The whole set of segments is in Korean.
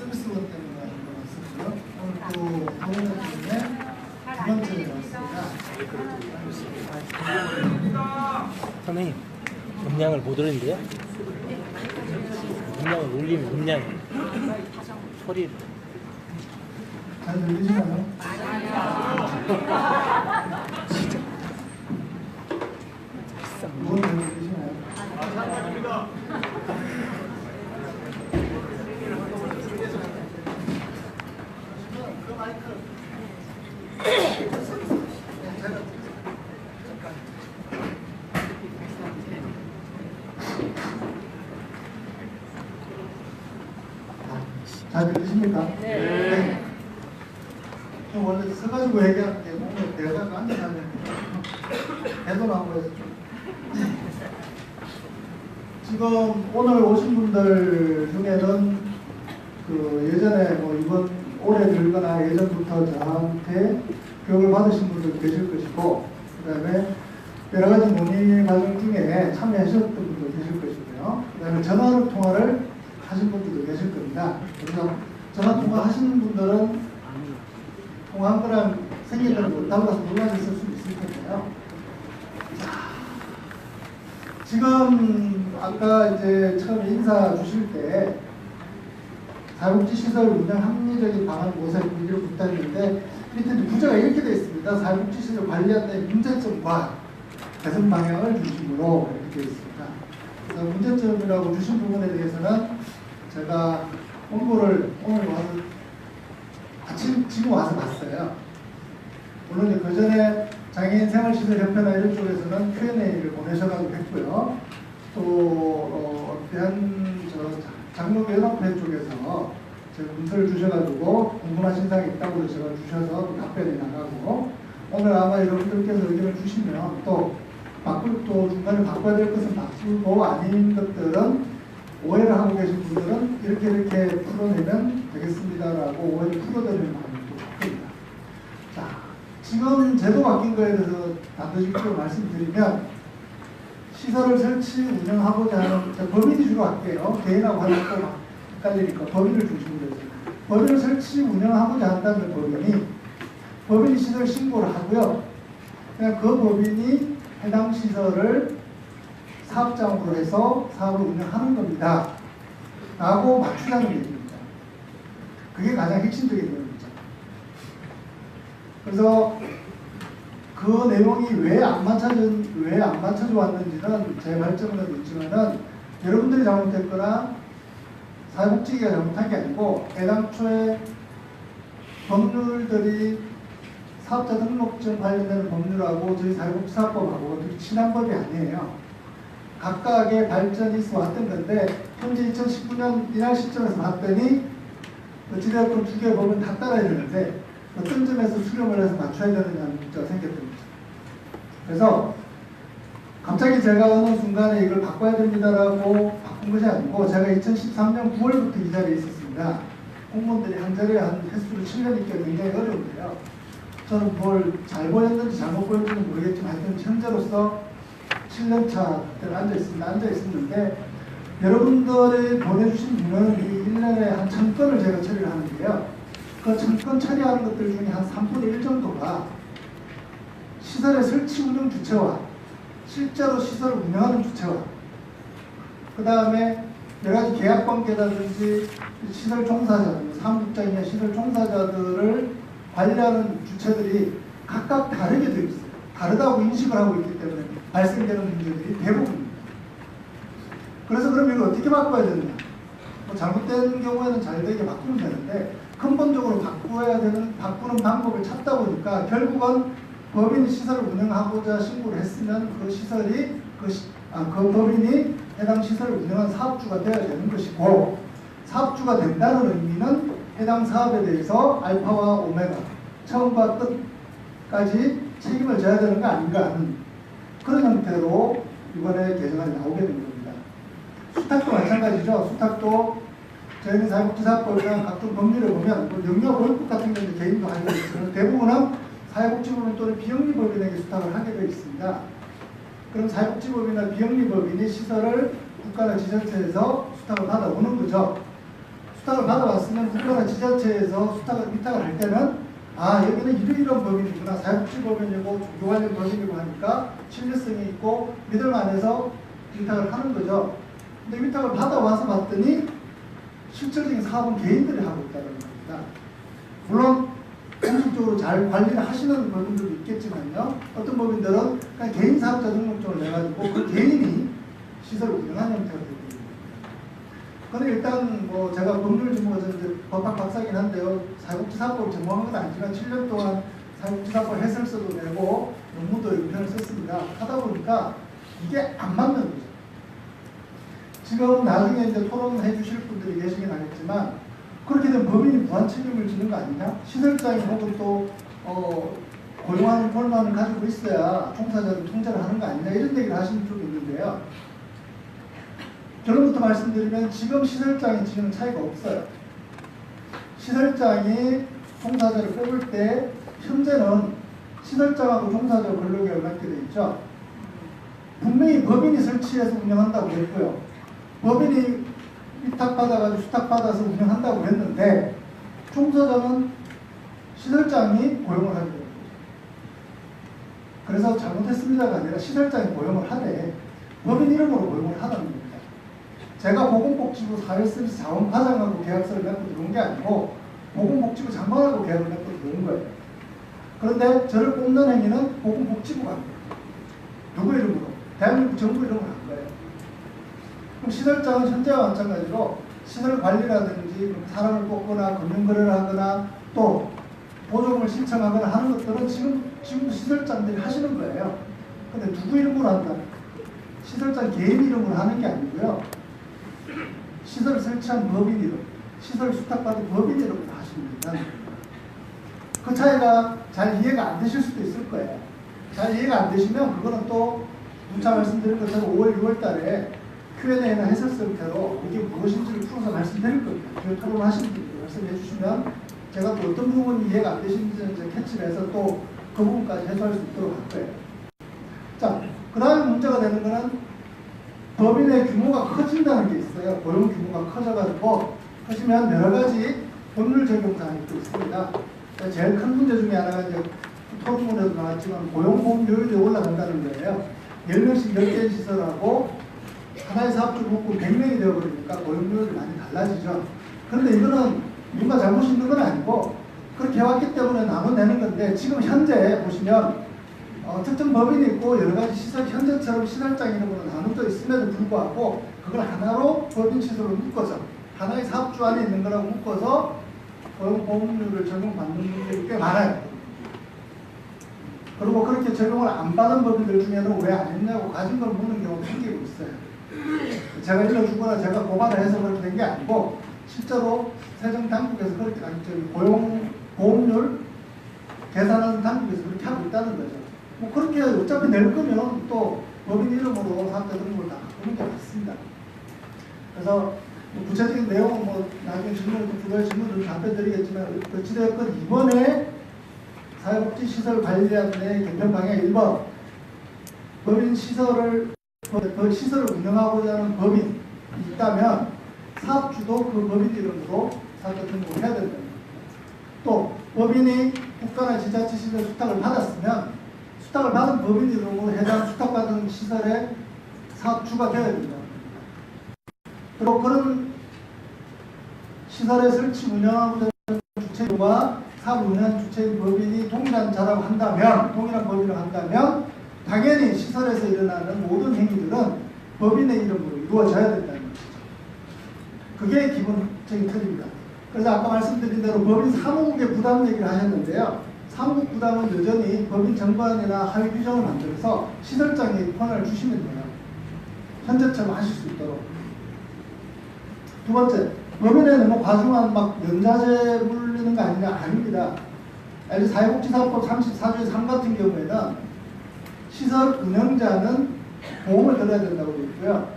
서비스원 때문에 하는 것 같습니다. 오늘 또 하원회 중에 두 번째에 왔습니다. 선생님, 음량을 못 올리는데요? 음량을 올리면 음량이 소리를 잘 들리시나요? 뭘 들리시나요? 잘 들리십니까? 네. 저 원래 서가지고 얘기하는 게 오늘 대화가 앉아서 하는 대도 나오고 해서 지금 오늘 오신 분들 중에는 그 예전에 뭐 이번 올해 들거나 예전부터 저한테 교육을 받으신 분들 계실 것이고, 그 다음에 여러 가지 논의 과정 중에 참여하셨던 분도 계실 것이고요. 그 다음에 전화로 통화를 하신 분들도 계실 겁니다. 그래서 전화 통화 하시는 분들은 통화한 거랑 생겼던 걸 달라서 논란이 있을 수 있을 텐데요. 지금 아까 이제 처음에 인사 주실 때 사회복지시설 운영 합리적인 방안 모색 문제를 부탁했는데 밑에 부제가 이렇게 되어 있습니다. 사회복지시설 관리한 데 문제점과 개선 방향을 중심으로 이렇게 되어 있습니다. 그래서 문제점이라고 주신 부분에 대해서는 제가 홍보를 오늘 와서 지금 와서 봤어요. 물론 그 전에 장애인 생활시설협회나 이런 쪽에서는 Q&A를 보내셔가지고 했고요. 또 장로교연합회 쪽에서 제가 문서를 주셔가지고 궁금하신 사항이 있다고 제가 주셔서 답변이 나가고, 오늘 아마 여러분들께서 의견을 주시면 또 중간에 바꿔야 될 것은 바꾸고 아닌 것들은 오해를 하고 계신 분들은 이렇게 풀어내면 되겠습니다라고 오해를 풀어드리는 방법도 좋습니다. 자, 지금 제도 바뀐 거에 대해서 단도직입적으로 말씀드리면, 시설을 설치 운영하고자 하는, 법인이 주로 할게요. 개인하고 하는 거 헷갈리니까 법인을 중심으로 해서 법인을 설치 운영하고자 한다면 법인이 시설 신고를 하고요. 그냥 그 법인이 해당 시설을 사업장으로 해서 사업을 운영하는 겁니다 라고 맞추자는 얘기입니다. 그게 가장 핵심적인 내용이죠. 그래서 그 내용이 왜 안 맞춰져 왔는지는 제 발전은 있지만은 여러분들이 잘못했거나 사회복지계가 잘못한 게 아니고, 애당초에 법률들이 사업자 등록증 관련되는 법률하고 저희 사회복지사업법하고 친한 법이 아니에요. 각각의 발전이 있어 왔던 건데, 현재 2019년 이날 시점에서 봤더니 어찌되었건 두 개의 법은 다 따라야 되는데 어떤 점에서 수렴을 해서 맞춰야 되느냐는 문제가 생겼던 거죠. 그래서 갑자기 제가 어느 순간에 이걸 바꿔야 됩니다라고 바꾼 것이 아니고, 제가 2013년 9월부터 이 자리에 있었습니다. 공무원들이 한 자리에 한 횟수를 7년 있기가 굉장히 어려운데요. 저는 뭘 잘 보였는지 잘못 보였는지는 모르겠지만 하여튼 현재로서 7년차 앉아 있었는데, 여러분들이 보내주신 민원이 1년에 한 1000건을 제가 처리를 하는데요. 그 1000건 처리하는 것들 중에 한 3분의 1 정도가 시설의 설치 운영 주체와 실제로 시설을 운영하는 주체와, 그 다음에 여러 가지 계약 관계라든지 시설 종사자, 사무국장이나 시설 종사자들을 관리하는 주체들이 각각 다르게 되어 있어요. 다르다고 인식을 하고 있기 때문에 발생되는 문제들이 대부분입니다. 그래서 그럼 이걸 어떻게 바꿔야 되느냐? 뭐 잘못된 경우에는 잘 되게 바꾸면 되는데, 근본적으로 바꾸는 방법을 찾다 보니까 결국은 법인이 시설을 운영하고자 신고를 했으면 그 법인이 해당 시설을 운영한 사업주가 되어야 되는 것이고, 사업주가 된다는 의미는 해당 사업에 대해서 알파와 오메가, 처음과 끝까지 책임을 져야 되는 거 아닌가 하는 그런 형태로 이번에 개정안이 나오게 된 겁니다. 수탁도 마찬가지죠. 수탁도 저희는 사회복지사법이나 각종 법률을 보면 영유아보육법 같은 경우는 개인도 하게 되어 있지만 대부분은 사회복지법인 또는 비영리법인에게 수탁을 하게 되어 있습니다. 그럼 사회복지법이나 비영리법인이 시설을 국가나 지자체에서 수탁을 받아오는 거죠. 수탁을 받아왔으면 국가나 지자체에서 위탁을 할 때는 여기는 이런 법인이구나, 사회복지 법인이고 종교 관련 법인이고 하니까 신뢰성이 있고 믿을만해서 위탁을 하는 거죠. 근데 위탁을 받아와서 봤더니 실질적인 사업은 개인들이 하고 있다는 겁니다. 물론 공식적으로 잘 관리를 하시는 법인들도 있겠지만요, 어떤 법인들은 그냥 개인 사업자 등록증을 내가지고 그 개인이 시설을 운영하는 형태가 되고 있습니다. 근데 일단 뭐 제가 법률 전문가서 이제 법학 박사긴 한데요, 사회복지사법을 전공한 건 아니지만 7년 동안 사회복지사법 해설서도 내고 논문도 연편을 썼습니다. 하다 보니까 이게 안 맞는 거죠. 지금 나중에 이제 토론해 주실 분들이 계시긴 하겠지만, 그렇게 되면 법인이 무한 책임을 지는 거 아니냐? 시설장이 혹은 또 고용하는 권한을 가지고 있어야 종사자를 통제를 하는 거 아니냐? 이런 얘기를 하시는 쪽이 있는데요. 결론부터 말씀드리면 지금 시설장이 지금 차이가 없어요. 시설장이 종사자를 뽑을 때 현재는 시설장하고 종사자 근로계약을 맺게 돼 있죠. 분명히 법인이 설치해서 운영한다고 했고요. 법인이 위탁받아가지고 수탁받아서 운영한다고 했는데 종사자는 시설장이 고용을 하게 됩니다. 그래서 잘못했습니다가 아니라 시설장이 고용을 하되 법인 이름으로 고용을 하다는 겁니다. 제가 보건복지부 사회서비스 자원과장하고 계약서를 맺고 들어온 게 아니고 보건복지부 장관하고 계약을 맺고 들어온 거예요. 그런데 저를 뽑는 행위는 보건복지부가 합니다. 누구 이름으로? 대한민국 정부 이름으로 한 거예요. 그럼 시설장은 현재와 마찬가지로 시설 관리라든지 사람을 뽑거나 금융거래를 하거나 또 보조금을 신청하거나 하는 것들은 지금도 시설장들이 하시는 거예요. 근데 누구 이름으로 한다? 시설장 개인 이름으로 하는 게 아니고요. 시설을 설치한 법인 이름, 시설 수탁받은 법인 이름으로 하시면 된다는 겁니다. 그 차이가 잘 이해가 안 되실 수도 있을 거예요. 잘 이해가 안 되시면 그거는 또 누차 말씀드린 것처럼 5월, 6월 달에 Q&A나 해설서 형태로 이게 무엇인지를 풀어서 말씀드릴 겁니다. 토론하시는 분들 말씀해 주시면 제가 또 어떤 부분이 이해가 안 되시는지 이제 캐치를 해서 또 그 부분까지 해소할 수 있도록 할 거예요. 자, 그 다음에 문제가 되는 거는 법인의 규모가 커진다는 게 있어요. 고용 규모가 커져가지고 커지면 여러 가지 법률 적용 사항이 또 있습니다. 제일 큰 문제 중에 하나가 이제 토론문에도 나왔지만 고용보험료율이 올라간다는 거예요. 10명씩 10개의 시설하고 하나의 사업주 묶고 100명이 되어버리니까 고용료율이 많이 달라지죠. 그런데 이거는 누가 잘못이 있는 건 아니고 그렇게 해왔기 때문에 나눠내는 건데, 지금 현재 보시면 특정 법인이 있고 여러 가지 시설, 현재처럼 시설장 이름으로 나눠져 있음에도 불구하고 그걸 하나로 법인 시설로 묶어서 하나의 사업주 안에 있는 거라고 묶어서 고용보험료를 적용받는 분들이 꽤 많아요. 그리고 그렇게 적용을 안 받은 법인들 중에는 왜 안 했냐고 가진 걸 묻는 경우가 생기고 있어요. 제가 일러주거나 제가 고발을 해서 그렇게 된 게 아니고 실제로 세정당국에서 그렇게 고용보험료를 계산하는 당국에서 그렇게 하고 있다는 거죠. 뭐 그렇게 어차피 낼 거면 또 법인 이름으로 사업자 등록을 다 바꾸는 게 맞습니다. 그래서 뭐 구체적인 내용은 뭐 나중에 부도의 질문을 답변드리겠지만 어찌되었건 이번에 사회복지시설 관리안의 개편 방향 1번 법인 시설을 운영하고자 하는 법인이 있다면 사업주도 그 법인 이름으로 사업자 등록을 해야 된다. 또 법인이 국가나 지자체 시설 수탁을 받았으면 수탁을 받은 법인 이름으로 해당 수탁받은 시설의 사업주가 되어야 된다. 그리고 그런 시설의 설치 운영하고자 하는 주체와 사업 운영 주체인 법인이 동일한 자라고 한다면, 동일한 법인을 한다면 당연히 시설에서 일어나는 모든 행위들은 법인의 이름으로 이루어져야 된다는 것이죠. 그게 기본적인 틀입니다. 그래서 아까 말씀드린 대로 법인 사무국의 부담 얘기를 하셨는데요. 사무국 부담은 여전히 법인 정관이나 하위 규정을 만들어서 시설장에 권한을 주시면 돼요. 현재처럼 하실 수 있도록. 두 번째, 법인에 너무 과중한 막 연자제 물리는 거 아니냐? 아닙니다. 사회복지사법 34조의 3 같은 경우에는 시설 운영자는 보험을 들어야 된다고 되어 있고요.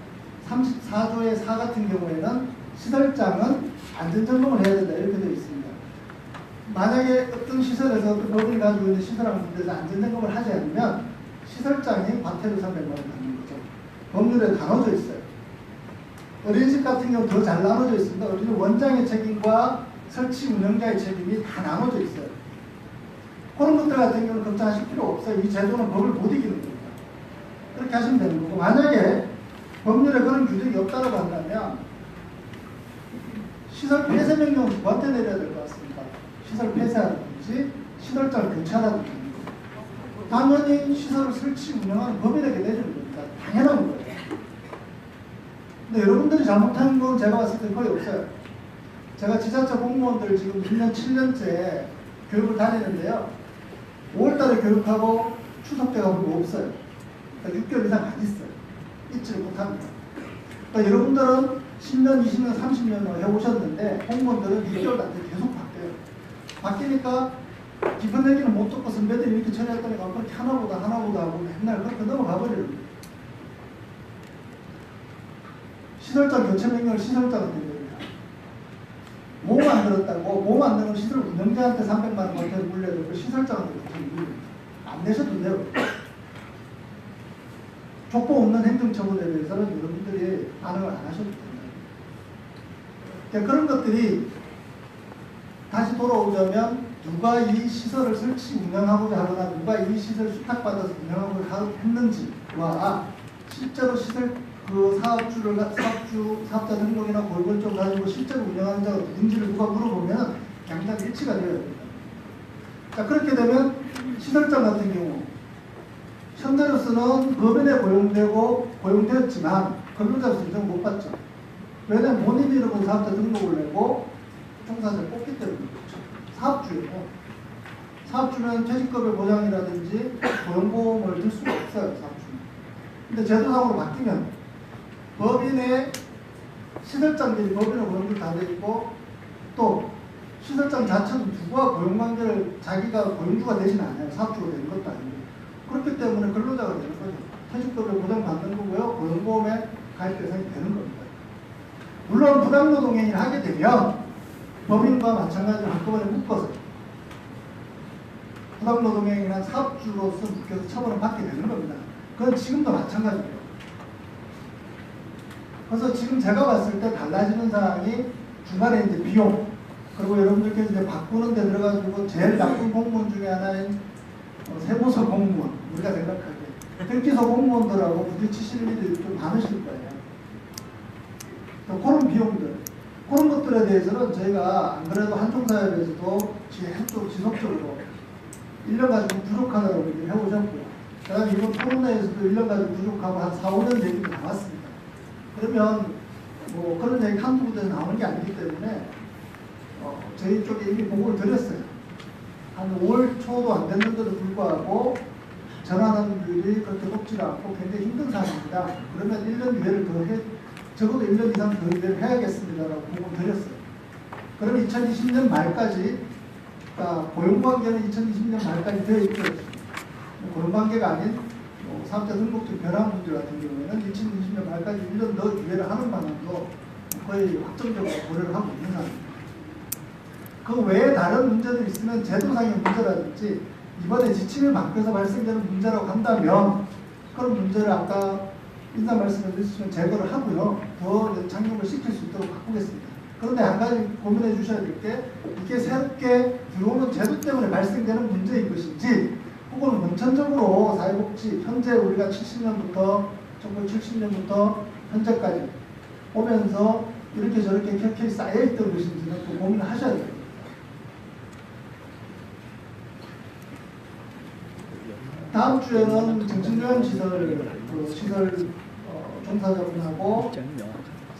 34조의 4 같은 경우에는 시설장은 안전점검을 해야 된다 이렇게 되어 있습니다. 만약에 어떤 시설에서 어떤 법인이 가지고 있는 시설하는 문제에서 안전점검을 하지 않으면 시설장이 과태료 300만 원 받는 거죠. 법률에 나눠져 있어요. 어린이집 같은 경우 더 잘 나눠져 있습니다. 어린이집 원장의 책임과 설치 운영자의 책임이 다 나눠져 있어요. 그런 것들 같은 경우는 걱정하실 필요 없어요. 이 제도는 법을 못 이기는 겁니다. 그렇게 하시면 되는 거고, 만약에 법률에 그런 규정이 없다고 한다면 시설 폐쇄 명령을 누구한테 내려야 될 것 같습니다. 시설 폐쇄하든지 시설장을 교체하라든지. 당연히 시설을 설치 운영하는 법인에게 내주는 겁니다. 당연한 거예요. 근데 여러분들이 잘못하는 건 제가 봤을 때 거의 없어요. 제가 지자체 공무원들 지금 6년, 7년째 교육을 다니는데요. 5월달에 교육하고 추석 때 가보고 없어요. 그러니까 6개월 이상 안 있어요. 잊지를 못합니다. 그러니까 여러분들은 10년, 20년, 30년 해오셨는데 공무원들은 6개월 안 돼 계속 바뀌어요. 바뀌니까 깊은 얘기는 못 듣고 선배들이 이렇게 처리했더니 그렇게 하나보다 하고 맨날 그렇게 넘어가 버리는 거예요. 시설장 교체 명령을 시설장은 내립니다. 뭐 만들었다고, 뭐 만드는 시설 운영자한테 300만 원 같은 물려도 그 시설장한테 물립니다. 안 내셔도 돼요. 족보 없는 행정처분에 대해서는 여러분들이 반응을 안 하셔도 됩니다. 그러니까 그런 것들이 다시 돌아오자면 누가 이 시설을 설치 운영하고자 하거나 누가 이 시설을 수탁받아서 운영하고자 했는지와 실제로 시설 그 사업자 등록이나 고유권증 가지고 실제로 운영하는 자가 누군지를 누가 물어보면 양당 일치가 되어야 됩니다. 자, 그렇게 되면 시설장 같은 경우 현재로서는 법인에 고용되었지만 근로자로서 인정을 못 받죠. 왜냐하면 본인이 이런 사업자 등록을 내고 종사자를 뽑기 때문에 그렇죠. 사업주예요. 사업주는 퇴직급여 보장이라든지 고용보험을 들 수가 없어요. 사업주는. 근데 제도상으로 바뀌면 법인의 시설장들이 법인의 고용들 다 되고 또 시설장 자체도 누구와 고용관계를 자기가 고용주가 되지는 않아요. 사업주가 되는 것도 아니고. 그렇기 때문에 근로자가 되는 거죠. 퇴직급여 보장 받는 거고요. 고용보험에 가입 대상이 되는 겁니다. 물론 부당노동행위를 하게 되면 법인과 마찬가지로 한꺼번에 묶어서 부당노동행위나 사업주로서 묶여서 처벌을 받게 되는 겁니다. 그건 지금도 마찬가지예요. 그래서 지금 제가 봤을 때 달라지는 사항이 중간에 이제 비용, 그리고 여러분들께서 이제 바꾸는 데 들어가지고 제일 나쁜 공무원 중에 하나인 세무서 공무원, 우리가 생각하기에 등기소 공무원들하고 부딪히실 일이 좀 많으실 거예요. 그런 비용들, 그런 것들에 대해서는 저희가 안 그래도 한총사협에서도 지속적으로 1년 가지고 부족하다고 얘기를 해오셨고요. 그 다음에 이번 토론회에서도 1년 가지고 부족하고 한 4, 5년 얘기도 나왔습니다. 그러면 뭐 그런 얘기 한두 군데서 나오는 게 아니기 때문에 저희 쪽에 이미 보고를 드렸어요. 한 5월 초도 안 됐는데도 불구하고 전환하는 비율이 그렇게 높지가 않고 굉장히 힘든 상황입니다. 그러면 1년 유예를 더 적어도 1년 이상 더 유예를 해야겠습니다라고 보고를 드렸어요. 그럼 2020년 말까지, 그러니까 고용관계는 2020년 말까지 되어 있고, 고용관계가 아닌 사업자 등록증 변환 문제 같은 경우에는 2020년 말까지 1년 더 유예를 하는 방안도 거의 확정적으로 고려를 하고 있는 상황입니다. 그 외에 다른 문제들이 있으면 제도상의 문제라든지 이번에 지침을 바뀌어서 발생되는 문제라고 한다면 그런 문제를 아까 인사 말씀해 주시면 제거를 하고요. 더 착용을 시킬 수 있도록 바꾸겠습니다. 그런데 한 가지 고민해 주셔야 될 게 이게 새롭게 들어오는 제도 때문에 발생되는 문제인 것인지 혹은 원천적으로 사회복지 현재 우리가 70년부터 1970년부터 현재까지 오면서 이렇게 저렇게 켜켜이 쌓여있던 것인지는 또 고민을 하셔야 됩니다. 다음 주에는 정신요양시설 시설 종사자분하고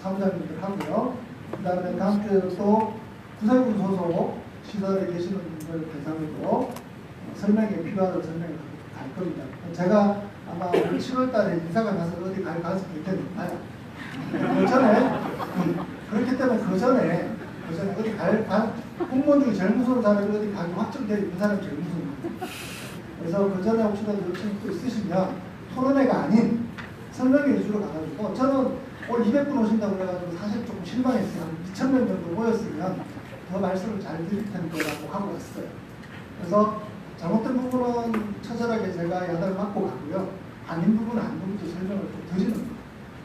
사무장님들 하고요. 그 다음에 다음 주에는 또 구세군 소속 시설에 계시는 분들 대상으로 설명이 필요하다고 설명이 갈 겁니다. 제가 아마 7월 달에 이사가 가서 어디 갈 가능성이 있겠는요 그 전에, 그렇기 때문에 그 전에 어디 공무원 중에 제일 무서운 사람이 어디 가기 확정되어 있는 사람이 제일 무서운 거예요. 그래서 그 전에 혹시라도 요청이 또 있으시면 토론회가 아닌 설명회 위주로 가가지고 저는 올 200분 오신다고 그래가지고 사실 조금 실망했어요. 2,000명 정도 모였으면 더 말씀을 잘 드릴 텐데라고 하고 왔어요. 그래서 잘못된 부분은 처절하게 제가 야단을 맞고 가고요. 아닌 부분은 아닌 부분도 설명을 좀 드리는 거예요.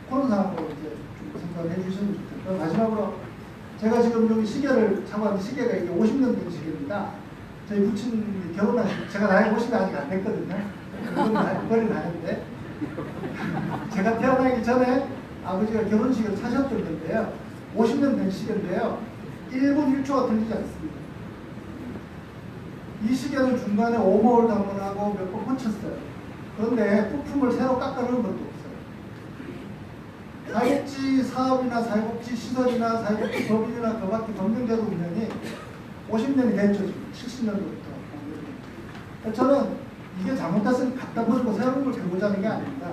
그런 상황으로 이제 좀 생각해 주시면 좋겠고, 마지막으로 제가 지금 여기 시계를 차고 왔는데 시계가 이게 50년 된 시계입니다. 저희 부친이 제가 나이 50이 아직 안 됐거든요. 그건 나는데 제가 태어나기 전에 아버지가 결혼식을 사셨던 건데요. 50년 된 시계인데요. 1분 1초가 틀리지 않습니다. 이 시계는 중간에 오버홀도 한번 하고 몇 번 고쳤어요. 그런데 부품을 새로 깎아놓은 것도 없어요. 사회복지 사업이나 사회복지 시설이나 사회복지 법인이나 그 밖에 법령제도 운영이 50년이 됐죠. 지금 70년도부터. 저는 이게 잘못됐으면 갖다 버리고 새로운 걸 들고자는 게 아닙니다.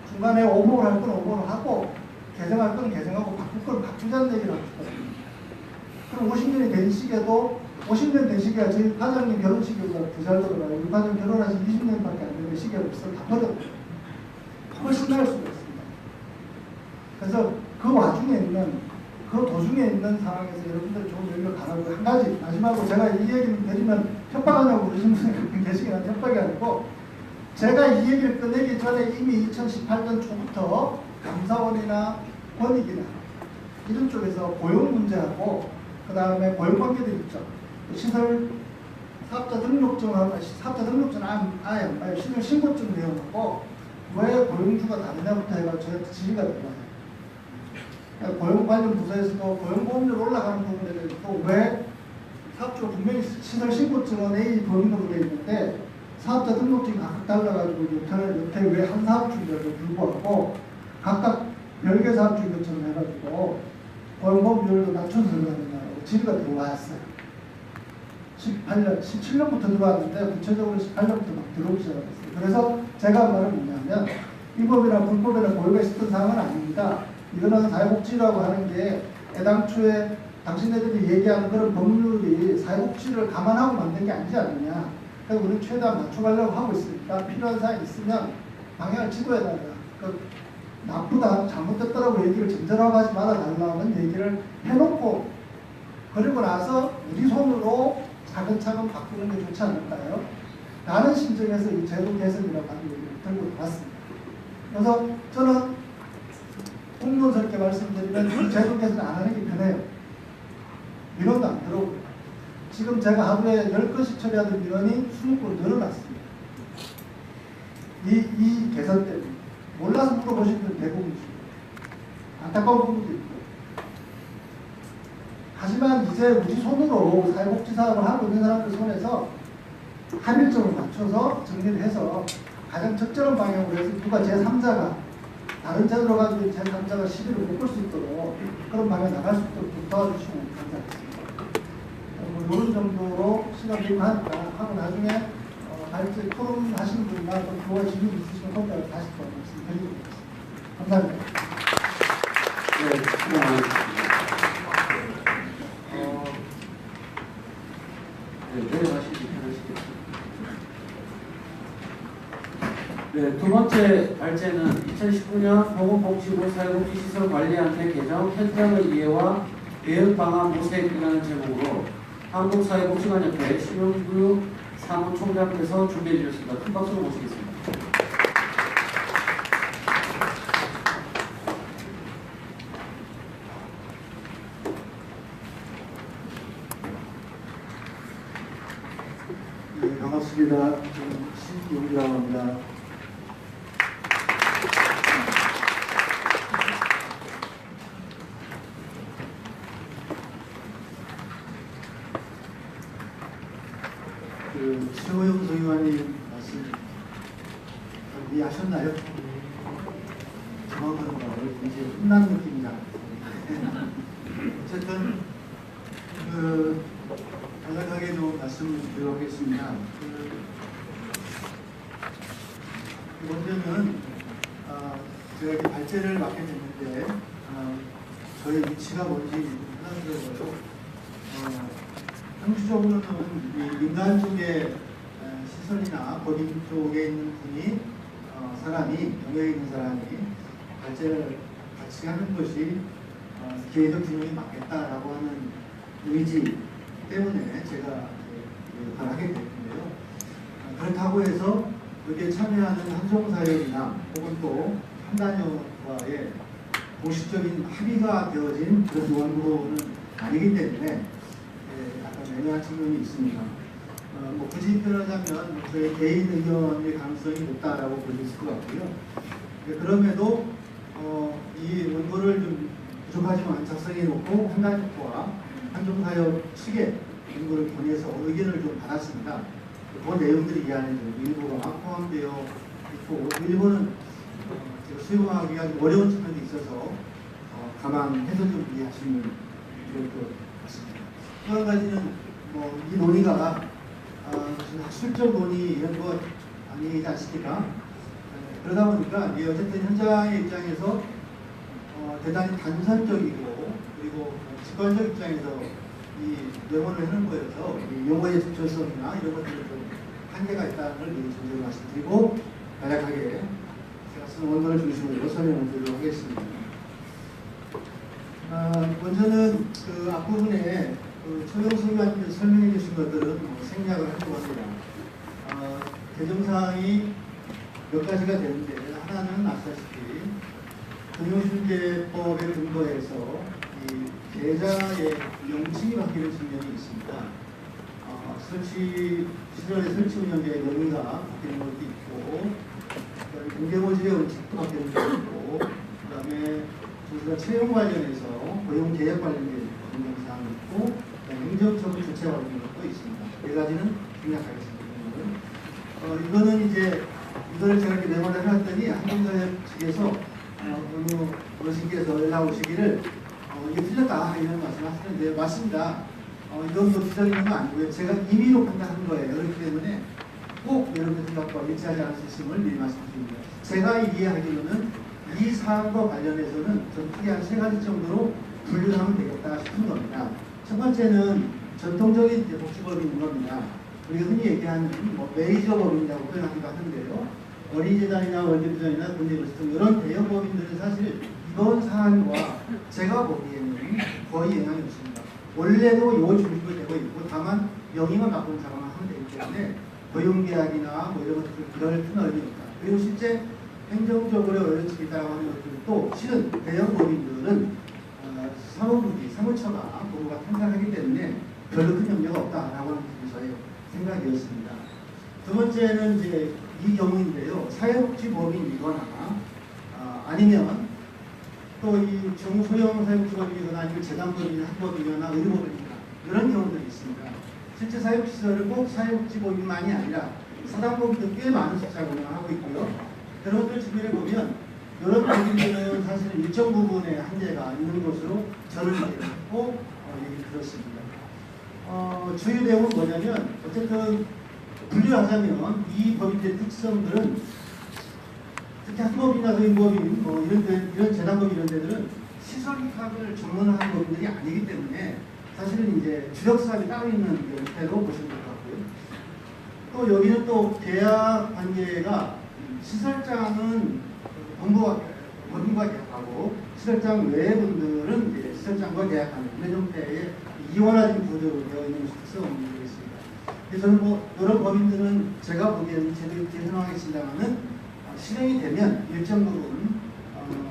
중간에 오버홀 할 건 오버홀 하고 개정할 건 개정하고 바꿀 건 바꾸자는 얘기를 하고 싶거든요. 그럼 50년이 된 시계도 50년 된 시계가 저희 과장님 결혼식보다 더 잘 돌아가요. 우리 과장님 결혼하신 20년밖에 안 되는 시계를 없어 다 버렸어요. 훨씬 나을 수가 있습니다. 그래서 그 와중에 있는 그 도중에 있는 상황에서 여러분들 좋은 의미를 가라고 한 가지 마지막으로 제가 이 얘기를 드리면 협박하냐고 그러시는 분이 계시긴 한데 협박이 아니고 제가 이 얘기를 꺼내기 전에 이미 2018년 초부터 감사원이나 권익이나 이런 쪽에서 고용 문제하고 그 다음에 고용관계들 있죠. 시설 사업자 등록증하고 사업자 등록증 아예 안 봐요. 시설 신고증 내용하고 왜 고용주가 다르냐부터 해가 저한테 지휘가 들어와요. 고용 관련 부서에서도 고용보험료 올라가는 부분에 대해서 왜 사업주가 분명히 시설 신고증은 A 법인으로 되어 있는데 사업자 등록증이 각각 달라가지고 여태 왜 한 사업주인데도 불구하고 각각 별개 사업주인 것처럼 해가지고 고용보험료를 낮춰서 들어가느냐고 지휘가 들어왔어요. 17년부터 들어왔는데 구체적으로 18년부터 막 들어오기 시작했어요. 그래서 제가 말은 뭐냐면 위법이나 불법이나 고의가 있었던 사항은 아닙니다. 이거는 사회복지라고 하는 게 애당초에 당신네들이 얘기하는 그런 법률이 사회복지를 감안하고 만든 게 아니지 않느냐. 그래서 우리는 최대한 맞춰가려고 하고 있으니까 필요한 사항이 있으면 방향을 지도해달라. 나쁘다, 잘못됐다라고 얘기를 전제라고 하지 말아달라는 얘기를 해놓고 그리고 나서 우리 손으로 차근차근 바꾸는 게 좋지 않을까요? 라는 심정에서 이 제도 개선이라고 하는 얘기를 들고 나왔습니다. 그래서 저는 공론스럽게 말씀드리면 이 제도 개선 안 하는 게 편해요. 민원도 안 들어오고요. 지금 제가 하루에 10건씩 처리하던 민원이 20건 늘어났습니다. 이 개선 때문에. 몰라서 물어보시는 분 대부분이죠. 안타까운 부분도 있고. 하지만 이제 우리 손으로 사회복지 사업을 하고 있는 사람들 손에서 합일점을 맞춰서 정리를 해서 가장 적절한 방향으로 해서 누가 제3자가 다른 제도로 가지고 제3자가 시비를 못 걸 수 있도록 그런 방향에 나갈 수 있도록 좀 도와주시면 감사하겠습니다. 이런 정도로 시간 되고 하니까 하고 나중에 발제 토론 하시는 분이나 또 교화 질문 있으시면 거기다 다시 또 말씀드리겠습니다. 감사합니다. 네, 수고 많으셨습니다. 내려가시기 편하시겠습니다. 네, 두 번째 발제는 2019년 보건복지부 사회복지시설 관리안내 개정 현장의 이해와 대응 방안 모색이라는 제목으로 한국사회복지관협회 심영규 사무총장께서 준비해 주셨습니다. 큰 박수로 모시겠습니다. 네, 반갑습니다. 신용기라고 합니다. 최호영 소위원님 말씀 이해하셨나요? 정확한 거 이제 끝난 느낌이다. 어쨌든 간략하게 좀 말씀을 드리겠습니다. 먼저는 제가 이렇게 발제를 맡게 됐는데 저의 위치가 뭔지 설명드려서 형식적으로는 이 민간 쪽에 시설이나 법인 쪽에 있는 분이 사람이 영역에 있는 사람이 발제를 같이 하는 것이 기회적 균형이 맞겠다라고 하는 의지 때문에 제가 하게 됐는데요. 그렇다고 해서 여기에 참여하는 한송사회이나 혹은 또 한단여와의 공식적인 합의가 되어진 그런 원고는 아니기 때문에 약간 애매한 측면이 있습니다. 뭐 굳이 표현하자면 저의 개인 의견의 가능성이 높다라고 볼 수 있을 것 같고요. 그럼에도 이 원고를 좀 부족하지만 작성해 놓고 한가족과 한종사역 측에 원고를 보내서 의견을 좀 받았습니다. 그 내용들이 이 안에 좀 일부가 포함되어 있고 일부는 수용하기가 좀 어려운 측면이 있어서 감안해서 좀 이해하시면 좋을 것 같습니다. 또 한 가지는 이 논의가 무슨 학술적 논의 이런 것 아니지 않습니까? 그러다 보니까 어쨌든 현장의 입장에서 대단히 단선적이고 그리고 직관적 입장에서 이 명언을 하는 거여서 용어의 적절성이나 이런 것들은 좀 한계가 있다는 걸 미리 전제로 말씀드리고 간략하게 제가 쓴 원문을 중심으로 설명을 드리도록 하겠습니다. 먼저는 그 앞부분에 최영수 의원님께서 설명해 주신 것들은 생략을 하려고 합니다. 개정사항이 몇 가지가 되는데 하나는 아시다시피 금융중개법에 근거해서 이 계좌의 명칭이 바뀌는 측면이 있습니다. 시설의 설치 운영자의 명의가 바뀌는 것도 있고 공개모집의 원칙도 바뀌는 것도 있고 그 다음에 저희가 채용 관련해서 고용 계약 관련된 변경사항이 있고 행정처분 조치와 관련된 것도 있습니다. 네 가지는 생략하겠습니다. 이거는 이제 이거를 제가 이렇게 메모를 해놨더니 한국사회 측에서 어느 어르신께서 연락 오시기를 이게 틀렸다 이런 말씀을 하시는데 맞습니다. 이건 뭐 뒤적이는 건 아니고요. 제가 임의로 판단한 거예요. 그렇기 때문에 꼭 여러분의 생각과 일치하지 않을 수 있음을 미리 말씀드립니다. 제가 이해하기로는 이 사안과 관련해서는 좀 크게 한 3가지 정도로 분류를 하면 되겠다 싶은 겁니다. 첫 번째는 전통적인 복지법인 겁니다. 우리가 흔히 얘기하는 메이저 법인이라고 표현하기도 하는데요. 어린이재단이나 월드비전이나 군대교습 이런 대형 법인들은 사실 이번 사안과 제가 보기에는 거의 영향이 없습니다. 원래도 요 중심이 되고 있고 다만 명의만 바꾸는 작업만 하면 되기 때문에 고용계약이나 이런 것들 그럴 큰 의미가 없다. 그리고 실제 행정적으로 어려운 측이 있다고 하는 것들도 실은 대형 법인들은 사무부기, 사무처가 보고가 탄생하기 때문에 별로 큰 염려가 없다라고 하는 것이 저의 생각이었습니다. 두 번째는 이제 이 경우인데요. 사회복지법인이거나 아니면 또 이 중소형 사회복지법인이거나 아니면 재단법인이나 학법이거나 의료법인이나 이런 경우들이 있습니다. 실제 사회복지시설은 꼭 사회복지법인만이 아니라 사단법인도 꽤 많은 숫자를 운영하고 있고요. 그런 것들 주변에 보면 이런 법인들은 사실은 일정 부분의 한계가 있는 것으로 저는 이해했고 얘기 들었습니다. 주요 내용은 뭐냐면 어쨌든 분류하자면 이 법인들의 특성들은 특히 학법이나 의법인 이런 재단법 이런 데들은 시설학을 전문화한 법인들이 아니기 때문에 사실은 이제 주력사업이 따로 있는 형태로 보시면 될 것 같고요. 또 여기는 또 계약 관계가 시설장은 법인과 계약하고 시설장 외의 분들은 이제 시설장과 계약하는 이런 형태의 이원화된 구조로 되어 있는 것이 특성이 되겠습니다. 그래서 저는 이런 법인들은 제가 보기에는 제대로 재선하겠습니다만은 실행이 되면 일정 부분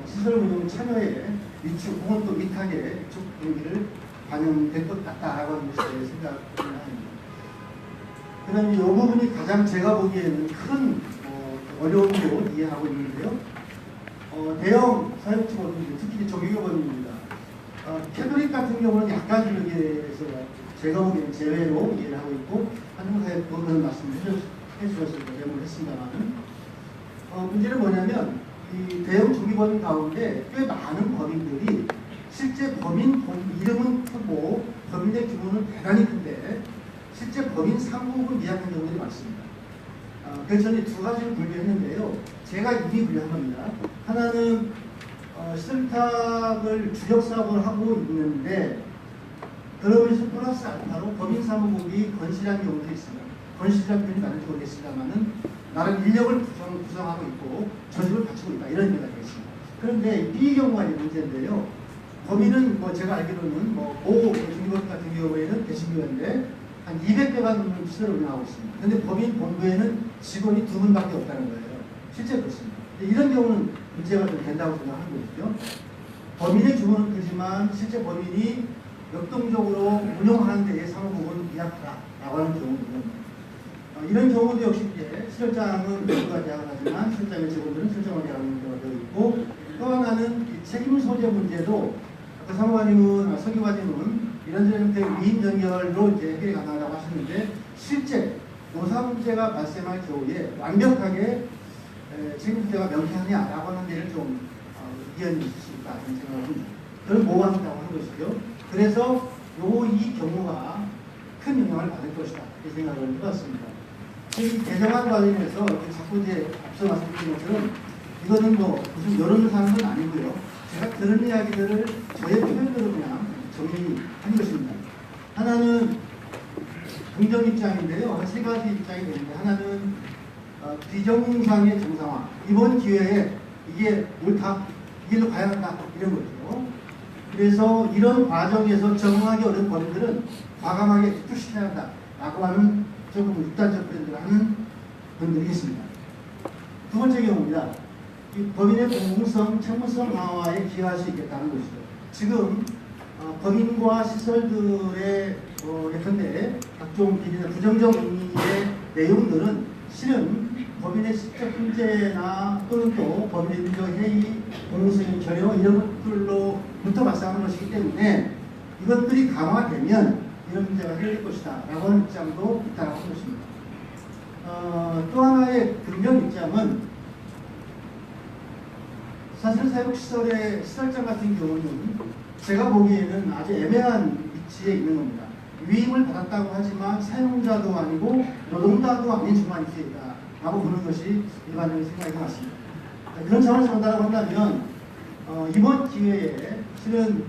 시설 운영 참여에 위축 혹은 또 위탁에 위축 분위기를 반영될 것 같다라고 하는 것이 제 생각입니다. 그다음에 이 부분이 가장 제가 보기에는 큰 어려움으로 이해하고 있는데요. 대형 사회복지법인들, 특히 정규교법인입니다. 캐톨릭 같은 경우는 약간 여기에서 제가 보기에는 제외로 이해를 하고 있고 한국사회도 그런 말씀을 해주셔서 메모를 했습니다만 문제는 뭐냐면 이 대형 정규법인 가운데 꽤 많은 법인들이 실제 법인 이름은 크고 법인의 규모는 대단히 큰데 실제 법인 상국을 미약한 경우들이 많습니다. 그래서 저는 두 가지를 분류했는데요. 제가 이미 분류한 겁니다. 하나는 시설탁을 주력 사업을 하고 있는데 그러면서 플러스 알파로 법인 사무국이 건실한 경우도 있습니다. 건실한 표현이 맞는지 모르겠습니다만은 나름 인력을 구성하고 있고 저직을 갖추고 있다 이런 의미가 되겠습니다. 그런데 이 경우가 문제인데요. 법인은 제가 알기로는 중개법 같은 경우에는 대신교회인데 한 200개가 넘는 시설을 운영하고 있습니다. 그런데 법인 본부에는 직원이 2분밖에 없다는 거예요. 실제 그렇습니다. 이런 경우는 문제가 좀 된다고 생각하는 거죠. 범인의 주문은 크지만 실제 범인이 역동적으로 운영하는 데에 사무국은 미약하다라고 하는 경우는 이런 경우도 역시 이제 실장은 모두가 계약을 하지만 실장의 직원들은 실장을 계약하는 경우가 되어 있고 또 하나는 이 책임 소재 문제도 아까 사무관님은 서기관님은 이런저런 형태의 위임 연결로 이제 해결이 가능하다고 하셨는데 실제 노사 문제가 발생할 경우에 완벽하게 책임 소재가 명쾌하냐라고 하는 데를 좀 이견이 있을 수 있다 이런 생각을 합니다. 그걸 모호하다고 하는 것이죠. 그래서 이 경우가 큰 영향을 받을 것이다 이렇게 생각을 해봤습니다. 이 개정안 관련해서 이렇게 자꾸 이제 앞서 말씀드린 것처럼 이거는 뭐 무슨 여론을 사는 건 아니고요. 제가 들은 이야기들을 저의 표현으로 그냥 정리한 것입니다. 하나는 긍정 입장인데요. 한 세 가지 입장이 되는데 하나는 비정상의 정상화. 이번 기회에 이게 옳다, 이 길로 가야 한다 이런 거죠. 그래서 이런 과정에서 적응하기 어려운 범인들은 과감하게 투시해야 한다 라고 하는 조금 육단적 표현을 하는 분들이 있습니다. 두 번째 경우입니다. 이 법인의 공공성, 책무성 강화에 기여할 수 있겠다는 것이죠. 지금 법인과 시설들의 예컨대 각종 비리나 부정적 의미의 내용들은 실은 법인의 시적 문제나 또는 또 법인의 민족 해이, 공공성의 결여 이런 것들로부터 발생하는 것이기 때문에 이것들이 강화되면 이런 문제가 해결될 것이다 라고 하는 입장도 있다고 하는 것입니다. 또 하나의 긍정 입장은 사실 사육시설의 시설장 같은 경우는 제가 보기에는 아주 애매한 위치에 있는 겁니다. 위임을 받았다고 하지만 사용자도 아니고 노동자도 아닌 중간 위치에 있다 라고 보는 것이 일반적인 생각인 것 같습니다. 그런 차원에서 본다고 한다면 이번 기회에 실은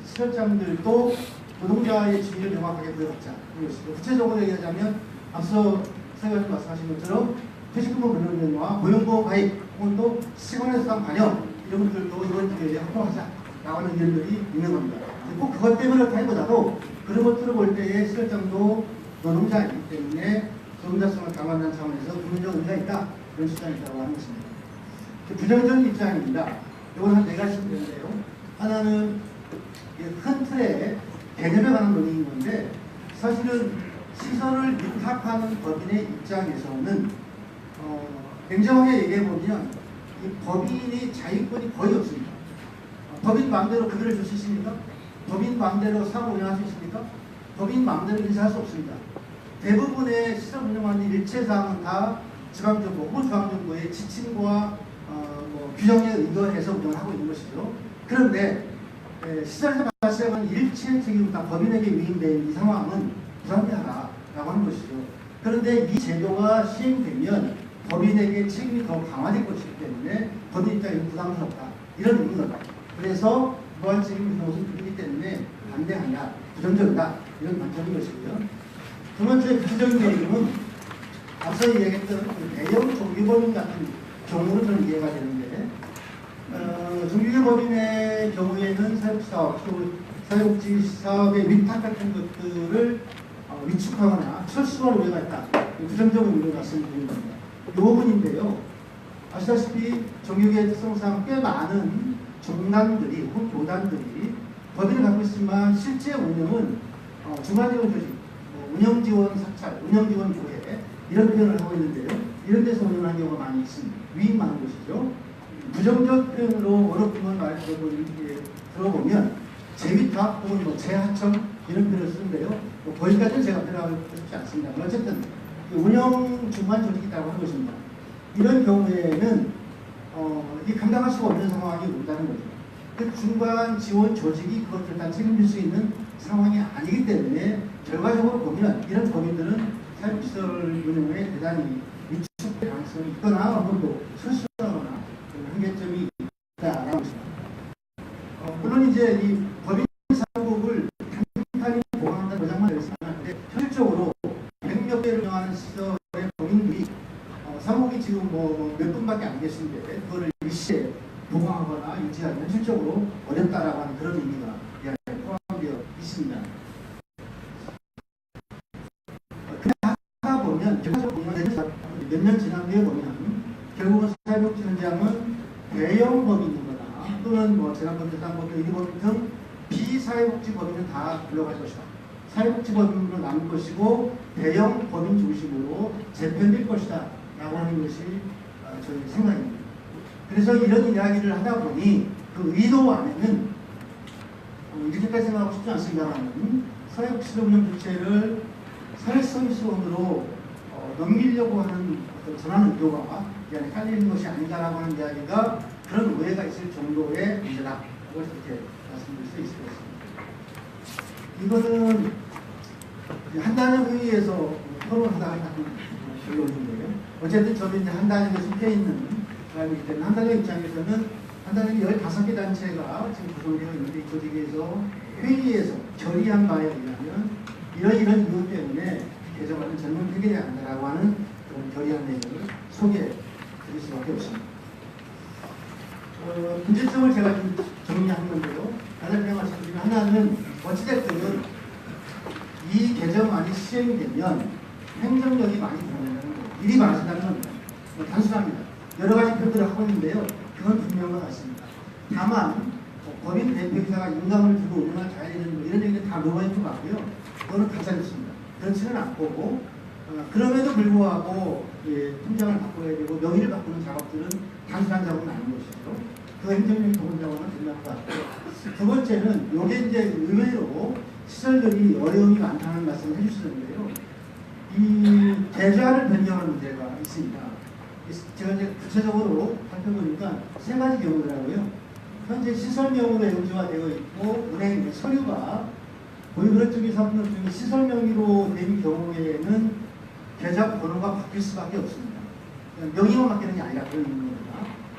시설장들도 노동자의 지위를 명확하게 부여받자 이런 것이죠. 구체적으로 얘기하자면 앞서 사회자님 말씀하신 것처럼 퇴직금고 변호인과 고용보험 가입 혹은 또 시간에서 관여 이런 것들도 이번 기회에 확보하자라고 하는 의견들이 있는 겁니다. 꼭 그것 때문에 그렇다기보다도 그런 것들을 볼 때에 시설장도 노동자이기 때문에 노동자성을 강화하는 차원에서 국민적 의미가 있다 그런 주장이 있다고 하는 것입니다. 부정적인 입장입니다. 이건 한 네 가지 되는데요. 하나는 큰 틀에 개념에 관한 논의인 건데 사실은 시설을 위탁하는 법인의 입장에서는 냉정하게 얘기해보면 이 법인이 자유권이 거의 없습니다. 법인 마음대로 급여를 줄 수 있습니까? 법인 마음대로 사업 운영할 수 있습니까? 법인 마음대로 인사할 수 없습니다. 대부분의 시설 운영하는 일체사항은 다 지방정부 혹은 중앙정부의 지침과 규정에 의거해서 운영을 하고 있는 것이죠. 그런데 시설에서 발생하는 일체 책임은 다 법인에게 위임된 이 상황은 부당하다라고 하는 것이죠. 그런데 이 제도가 시행되면 법인에게 책임이 더 강화될 것이기 때문에 법인 입장에서 부담스럽다 이런 의미입니다. 그래서 무한 책임 분홍은 그렇기 때문에 반대한다, 부정적이다 이런 관점인 것이고요. 두 번째 부정적인 내용은 앞서 얘기했던 대형 종교법인 같은 경우는 좀 이해가 되는데 종교법인의 경우에는 사육사업, 사육지 사업의 위탁 같은 것들을 위축하거나 철수할 우려가 있다. 부정적인 의미를 말씀드리는 겁니다. 이 부분인데요. 아시다시피 종교계의 특성상 꽤 많은 종단들이 혹은 교단들이 법인을 갖고 있지만 실제 운영은 중간지원 조직, 운영지원 사찰, 운영지원 교회 이런 표현을 하고 있는데요. 이런 데서 운영하는 경우가 많이 있습니다. 위임하는 것이죠. 부정적 표현으로 어렵게만 말 들어보면 재위탁 혹은 재하청 이런 표현을 쓰는데요. 거기까지는 제가 표현하고 싶지 않습니다. 어쨌든 운영 중간 조직이 있다고 하는 것입니다. 이런 경우에는 이 감당할 수가 없는 상황이 온다는 거죠. 그 중간 지원 조직이 그것을 다 책임질 수 있는 상황이 아니기 때문에 결과적으로 보면 이런 법인들은 사육시설 운영에 대단히 위축될 가능성이 있거나 혹은 또 실수하거나 한계점이 있다라고 합니다. 물론 이제 이 법인 사업을 단순히 보강한다는 보장만 되지만 현실적으로 100몇 개를 운영하는 시설의 법인들이 사목이 지금 몇 분밖에 안 계신데 그거를 일시에 보강하거나 유지하기 현실적으로 어렵다라고 하는 그런 의미가 포함되어 있습니다. 그냥 하다 보면 몇 년 지난 뒤에 보면 결국은 사회복지 현장은 대형 법인이거나 또는 뭐 재난법, 대상법, 의료법 등 비사회복지법인은 다 물러갈 것이다. 사회복지법인으로 남을 것이고 대형 법인 중심으로 재편될 것이다 라고 하는 것이 저희 생각입니다. 그래서 이런 이야기를 하다 보니 그 의도 안에는 이렇게까지 생각하고 싶지 않습니다만 사회복지법인 부채를 사회서비스원으로 넘기려고 하는 어떤 전환 의도가 이 안에 깔리는 것이 아닌가라고 하는 이야기가 그런 오해가 있을 정도의 문제다. 이렇게 말씀드릴 수 있을 것 같습니다. 이거는 한단의 회의에서 토론하다가 나온 결론인데요. 어쨌든 저는 이제 한단에 속해 있는 사람이기 때문에 한단의 입장에서는 한단의 15개 단체가 지금 구성되어 있는데 이 조직에서 회의에서 결의한 바에 의하면 이런 이유 때문에 개정안은 전면 폐기해야 한다라고 하는 그런 결의안 내용을 소개해 드릴 수밖에 없습니다. 문제점을 제가 좀 정리한 건데요. 간단하게 말씀드리면 하나는 어찌됐든 이 개정안이 시행되면 행정력이 많이 늘어난다는 거예요. 일이 많아진다는 겁니다. 단순합니다. 여러 가지 표현들을 하고 있는데요. 그건 분명한 것 같습니다. 다만 법인 대표이사가 인감을 두고 운영을 잘 되는 거 이런 얘기는 다 로마이트 같고요. 그거는 가짜였습니다. 그렇지는 않고 그럼에도 불구하고 통장을 바꿔야 되고 명의를 바꾸는 작업들은 단순한 작업은 아닌 것이죠. 그 행정력이 도움자고는 된다는 것 같고요. 두 번째는 이게 이제 의외로 시설들이 어려움이 많다는 말씀을 해주시는데요. 이 계좌를 변경하는 문제가 있습니다. 제가 이제 구체적으로 살펴보니까 세 가지 경우더라고요. 현재 시설명으로 영주가 되어 있고 은행 서류가 보유그룹 중에 사업자 중에 시설명의로 된 경우에는 계좌 번호가 바뀔 수밖에 없습니다. 명의만 바뀌는 게 아니라 그런 겁니다.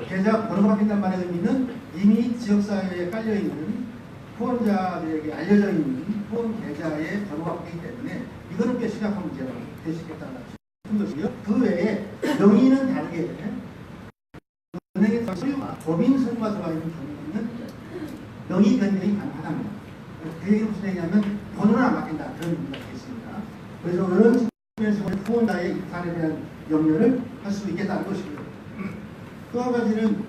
계좌 번호가 바뀐다는 말의 의미는 이미 지역사회에 깔려있는 후원자들에게 알려져 있는 후원 계좌의 번호가 바뀌기 때문에 이거는 꽤 심각한 문제가 될 수 있겠다는 것이고요. 그 외에 명의는 다르게 은행의 서류가 법인 서류가 들어가 있는 경우에는 명의 변경이 가능하답니다. 그 얘기는 무슨 얘기냐면 번호는 안 바뀐다 그런 의미가 되겠습니다. 그래서 이런 측면에서 후원자의 이탈에 대한 염려를 할 수 있겠다는 것이고요. 또 한 가지는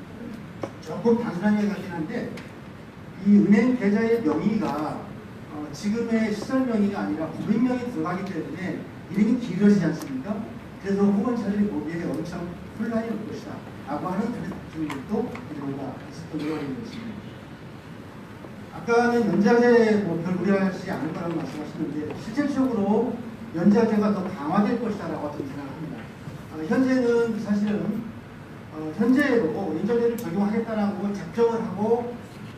조금 단순한 얘기 같긴 한데 이 은행 계좌의 명의가 지금의 시설 명의가 아니라 법인 명의 들어가기 때문에 이름이 길어지지 않습니까? 그래서 후원자들이 보기에 엄청 혼란이 올 것이다 라고 하는 그런 걱정들도 우리가 있었던 거라는 것입니다. 아까는 연자제 별 우려하지 않을 거라고 말씀하셨는데 실질적으로 연자제가 더 강화될 것이다 라고 생각합니다. 현재는 사실은 현재로 연자제를 적용하겠다라고 작정을 하고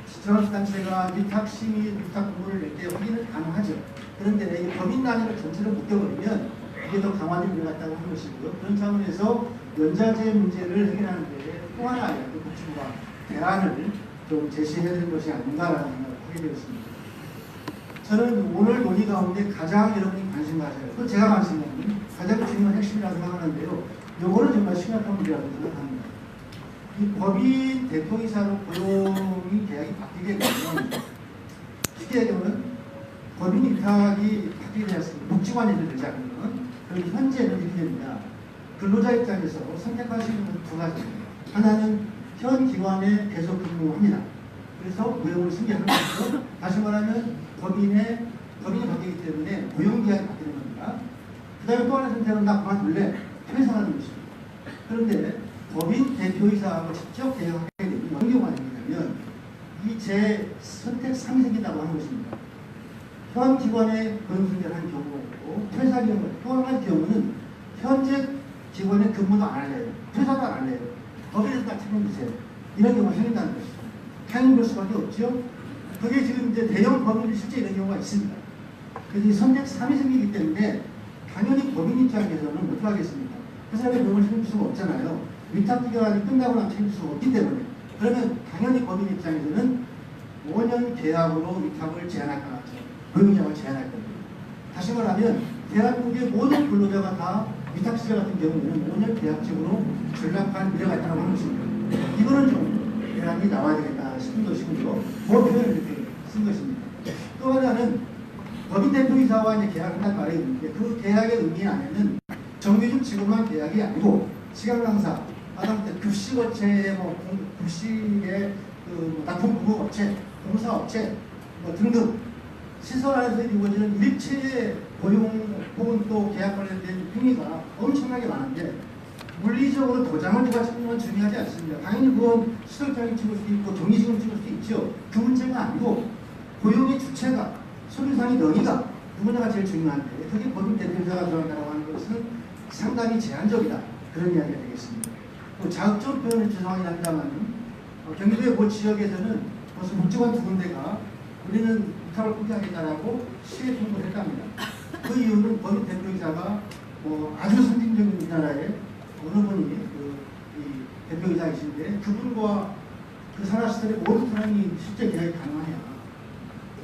지방단체가 위탁심의, 위탁공고를 낼 때 확인은 가능하죠. 그런데 이 법인 단위로 전체를 묶여버리면 이게 더 강화될 것 같다고 하는 것이고요. 그런 차원에서 연자제 문제를 해결하는 데 또 하나의 복지부가 대안을 좀 제시해야 되는 것이 아닌가라는 생각을 하게 되었습니다. 저는 오늘 논의 가운데 가장 여러분이 관심 가져요. 그 제가 관심 갖는 가장 중요한 핵심이라고 생각하는데요. 요거는 정말 심각한 문제라고 생각합니다. 이 법인 대표이사로 고용이 계약이 바뀌게 되면 쉽게 얘기하면 법인 위탁이 바뀌게 되었습니다. 복지관 일을 되지 않으면 그럼 현재는 이렇게 됩니다. 근로자 입장에서 선택할 수 있는 두 가지입니다. 하나는 현 기관에 계속 근무합니다. 그래서 고용을 승계하는 것이고 다시 말하면 법인이 바뀌기 때문에 고용계약이 바뀌는 겁니다. 그 다음에 또 하나 선택은 나 그만둘래 퇴사하는 것입니다. 그런데 법인 대표이사하고 직접 계약하게 되면 어떤 경우가 생기냐면 이 제 선택 3이 생긴다고 하는 것입니다. 현 기관에 고용승계를 하는 경우가 있고 퇴사 경우 또 한 가지 경우는 현재 기관에 근무도 안 할래요. 퇴사도 안 할래요. 법인에서 다 책임지세요. 이런 경우가 생긴다는 것이죠. 당연히 그럴 수밖에 없죠. 그게 지금 이제 대형 법인이 실제 이런 경우가 있습니다. 그래서 이 선택 3이 생기기 때문에 당연히 법인 입장에서는 어떻게 하겠습니까? 그 사람의 병을 책임질 수가 없잖아요. 위탁 기간이 끝나고 나면 책임질 수가 없기 때문에 그러면 당연히 법인 입장에서는 5년 계약으로 위탁을 제한할 것 같죠. 고용계약을 제한할 겁니다. 다시 말하면 대한민국의 모든 근로자가 다 위탁시절 같은 경우에는 5년 계약직으로 전락할 미래가 있다고 하는 것입니다. 이거는 좀 대안이 나와야 되겠다 싶은 것이고요. 그 표현을 이렇게 쓴 것입니다. 또 하나는 법인 대표이사와 이제 계약한다는 말이 있는데 그 계약의 의미 안에는 정규직 직원만 계약이 아니고 시간 강사, 급식업체의 급식의 납품부업체, 공사업체 등등 시설 안에서 이루어지는 일체의 고용 혹은 또 계약 관련된 행위가 엄청나게 많은데 물리적으로 도장을 누가 찍는 건 중요하지 않습니다. 당연히 그건 시설장이 찍을 수도 있고 종이식을 찍을 수도 있죠. 그 문제가 아니고 고용의 주체가 소유상의 명의가 누구냐가 제일 중요한데 그게 법인 대표자가 들어간다고 하는 것은 상당히 제한적이다. 그런 이야기가 되겠습니다. 자극적 표현을 죄송하긴 합니다만 경기도의 모 지역에서는 벌써 복지관 2군데가 우리는 입찰을 포기하겠다라고 시에 통보를 했답니다. 그 이유는 법인 대표이사가 아주 선진적인 우리나라의 어느 분이 이 대표이사이신데 그분과 그 산하시설의 모든 사람이 실제 계약이 가능하냐.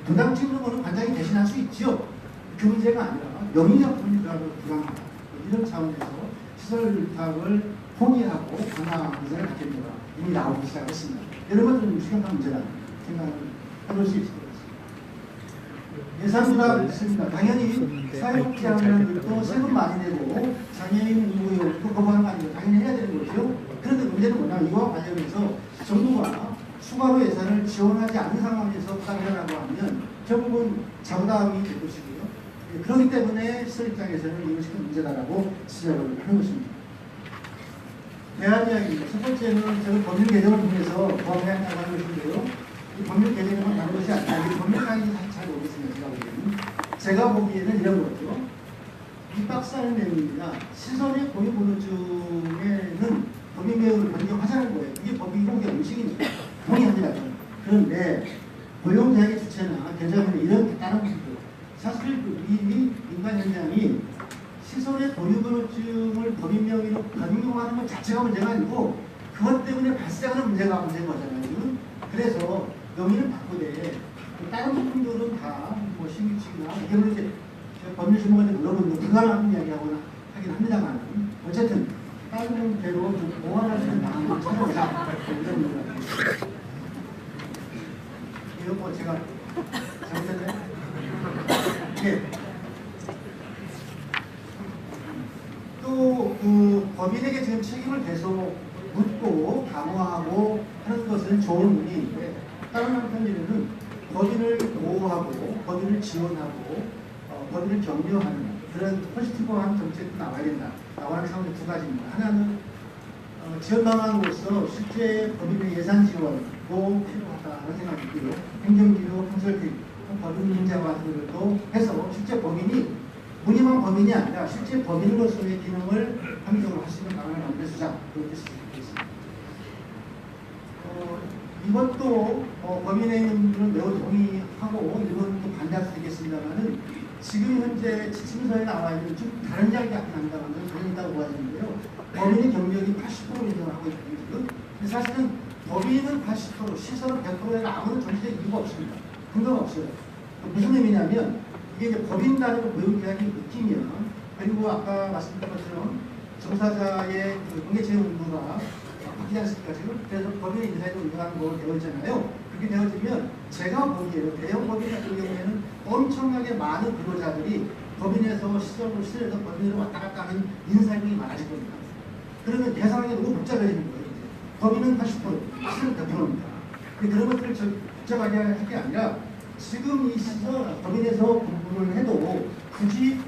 도장 찍는 거는 관장이 대신할 수 있지요. 그 문제가 아니라 명의가 분리하고 불안하다. 이런 차원에서 시설 위탁을 포기하고 강화 문제를 갖겠다. 이미 나오기 시작했습니다. 여러분 좀 심각한 문제다 생각을 해볼 수 있을 것 같습니다. 예산 부담 있습니다. 당연히 사회복지하면도 세금 많이 내고 장애인 의무요금도 거부하는 거 아니고 당연히 해야 되는 거죠. 그런데 문제는 뭐냐면 이와 관련해서 정부가 추가로 예산을 지원하지 않는 상황에서 부담이라고 하면 결국은 자부담이 될 것이고요. 그렇기 때문에 시설 입장에서는 이것이 큰 문제다라고 지적을 하는 것입니다. 대안 이야기입니다. 첫 번째는 저는 법률 개정을 통해서 보완해야 한다고 하는 것인데요. 이 법률 개정만 다른 것이 아니라 이 법률 강의는 잘 모르겠습니다. 제가 보기에는 이런 거죠. 이 박스하는 내용입니다. 시설의 고유 번호 중에는 법인 개혁을 변경하자는 거예요. 이게 법인공개 음식입니다. 동의합니다. 그런데 고용 계약의 주체나 계좌는 이런 다른 부분들 사실 이 민간 현장이 시설의 고유번호증을 법인 명의로 변경하는 것 자체가 문제가 아니고 그것 때문에 발생하는 문제가 문제인 거잖아요. 그래서 명의를 바꾸되 다른 부분들은 다뭐 신규칙이나 이게 이제 법률 전문가한테 물어보는 거 불가능한 이야기하거나 하긴 합니다만 어쨌든 다른 대로 좀 보완할 수 있는 방법을 찾아보자 이런 문제가 되겠습니다. 이거 뭐 제가 잘못했나요? 네. 또 그 법인에게 지금 책임을 계속 묻고 강화하고 하는 것은 좋은 의미인데 다른 한편으로는 법인을 보호하고 법인을 지원하고 법인을 격려하는 그런 포지티브한 정책도 나와야 된다. 나와는 상황이 두 가지입니다. 하나는 지원 방안으로서 실제 법인의 예산 지원도 필요하다는 생각이 있고요. 행정기록, 컨설팅, 법인 인재와 같은 것도 해서 실제 법인이 무늬만 법인이 아니라 실제 법인으로서의 기능을 합리적으로 할 수 있는 방안을 만들어주자. 그렇게 생각했습니다. 이것도 법인의 분들은 매우 동의하고 일본은 또 반대할 수도 있겠습니다만은 지금 현재 지침서에 나와 있는 좀 다른 이야기 같긴 합니다만 저는 있다고 보아지는데요. 법인의 경력이 80% 인정을 하고 있거든요. 지금. 근데 사실은 법인은 80%, 시설은 100%에는 아무런 정치적 이유가 없습니다. 근거가 없어요. 무슨 의미냐면 이게 이제 법인 단위로 고용계약이 느끼면 그리고 아까 말씀드린 것처럼 종사자의 그 공개채용 의무가 바뀌지 않습니까 지금? 그래서 법인의 인사에도 의무하는 거 되어 있잖아요. 그렇게 되어지면 제가 보기에는 대형 법인 같은 경우에는 엄청나게 많은 근로자들이 법인에서 시설에서 법인으로 왔다 갔다 하는 인사비용이 많아질 겁니다. 그러면 계산하기 너무 복잡해지는 거예요. 이제. 법인은 80%, 시설은 100%입니다. 그런 것들을 복잡하게 할 게 아니라 지금 이 시설 법인에서 공부를 해도 굳이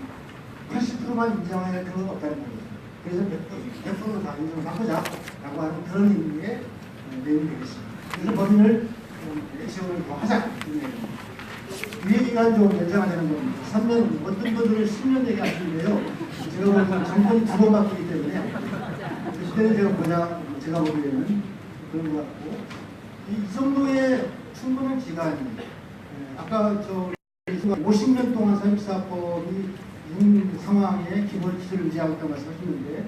80%만 인정해야 할 필요가 없다는 거예요. 그래서 100%로 다 인정을 바꾸자라고 하는 그런 의미의 내용이 되겠습니다. 그래서 법인을 지원을 더 하자. 유예기간 좀 연장하자는 겁니다. 3년, 어떤 분들은 10년 얘기하시는데요. 제가 보기에는 정권이 2번 바뀌기 때문에 그때는 제가 보기에는 그런 것 같고 이 정도의 충분한 기간이 아까 50년 동안 사립사법이 있는 상황에 기본 기술을 유지하고 있다고 말씀하셨는데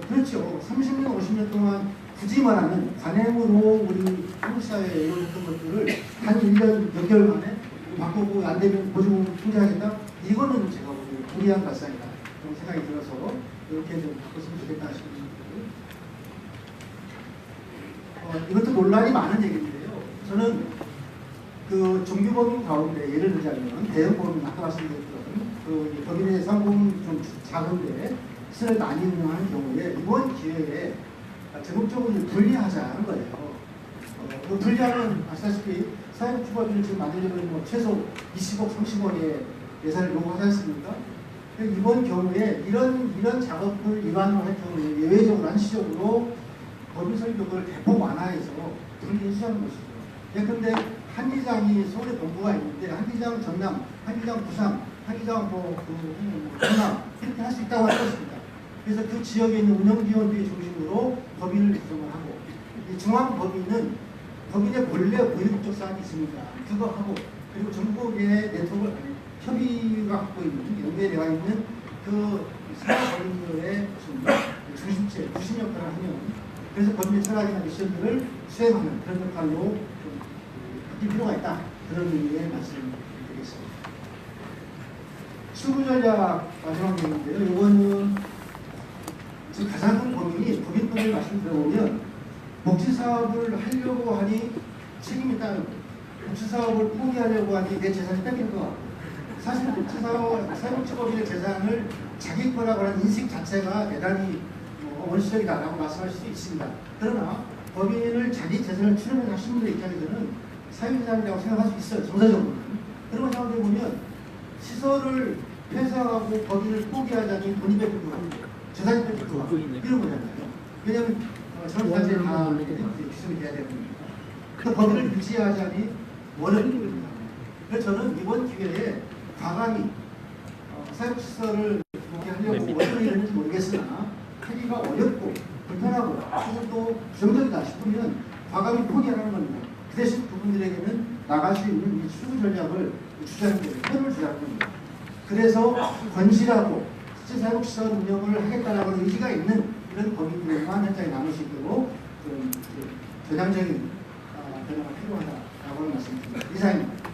그렇죠. 30년, 50년 동안 굳이 말하면 관행으로 우리 한국 사회에 이루어졌던 것들을 한 1년 몇 개월 만에 바꾸고 안 되면 보조금 통제하겠다? 이거는 제가 보기에는 무리한 발상이다. 그런 생각이 들어서 이렇게 좀 바꿨으면 좋겠다 싶은 이것도 논란이 많은 얘기인데요. 저는 그 종교법인 가운데 예를 들자면 대형법인 아까 말씀드렸던 그 법인의 상품 좀 작은데 시설을 많이 운영하는 경우에 이번 기회에 제목적으로 분리하자는 거예요. 그 분량은 아시다시피 사회복지법인을 지금 만들려면 뭐 최소 20억, 30억의 예산을 요구하지 않습니까? 이번 경우에 이런 작업을 일환으로 할 경우에 예외적으로 한시적으로 법인 설립을 대폭 완화해서 분리해 주자는 것이죠. 예컨대 한기장이 서울에 본부가 있는데 한기장 전남, 한기장 부산, 한기장 전남 이렇게 할 수 있다고 할 것입니다. 그래서 그 지역에 있는 운영기관들 중심으로 법인을 구성을 하고 이 중앙법인은 법인의 본래 고유국적 사항이 있습니다. 그거 하고 그리고 전국의 네트워크를 협의가 갖고 있는 연계되어 있는 그 사업법인들의 중심체, 중심 역할을 하면 그래서 법인의 철학이나 미션들을 수행하는 그런 역할로 좀 바뀔 필요가 있다. 그런 의미의 말씀을 드리겠습니다. 수구 전략 마지막 내용인데요. 이거는 지금 가장 큰 고민이 법인법을 말씀 들어보면 복지사업을 하려고 하니 책임이 따르고 복지사업을 포기하려고 하니 내 재산이 뺏길 것 같고 사실 복지사업, 사회복지법인의 재산을 자기 거라고 하는 인식 자체가 대단히 원시적이다라고 말씀할 수 있습니다. 그러나 법인을 자기 재산을 출연해서 하시는 분들 입장에서는 사유재산이라고 생각할 수 있어요. 정서적으로는. 그런 생각해 보면 시설을 폐쇄하고 법인을 포기하자니 돈이 뺏길 것 같고 재산이 뺏길 것 같고 이런 거잖아요. 왜냐하면 저런 단체에 다 규정이 돼야 되는 겁니다. 그 법인을 유지하자니 원을 이룹니다. 그래서 저는 이번 기회에 과감히 사육시설을 하려고 원을 이루는지 모르겠으나 하기가 어렵고 불편하고 그리고 또 부정적이다 싶으면 과감히 포기하는 겁니다. 그 대신 그분들에게는 나갈 수 있는 이 수구 전략을 주자는 거예요. 편을 주자는 겁니다. 그래서 건실하고 실제 사육시설 운영을 하겠다라는 의지가 있는 이런 법인들만 현장에 남을 수 있도록 좀 전향적인 변화가 필요하다라고 하는 말씀드립니다. 이상입니다.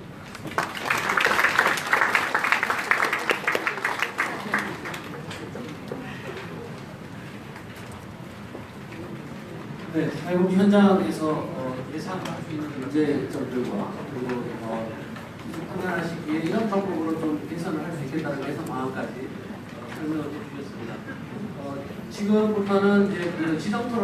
네, 사회복지 현장에서 예상할 수 있는 문제점들과 그리고 판단하시기에 이런 방법으로 좀 개선을 할 수 있겠다는 개선 방안까지 설명을 해주셨습니다. 지금부터는 이제 그 지정 토론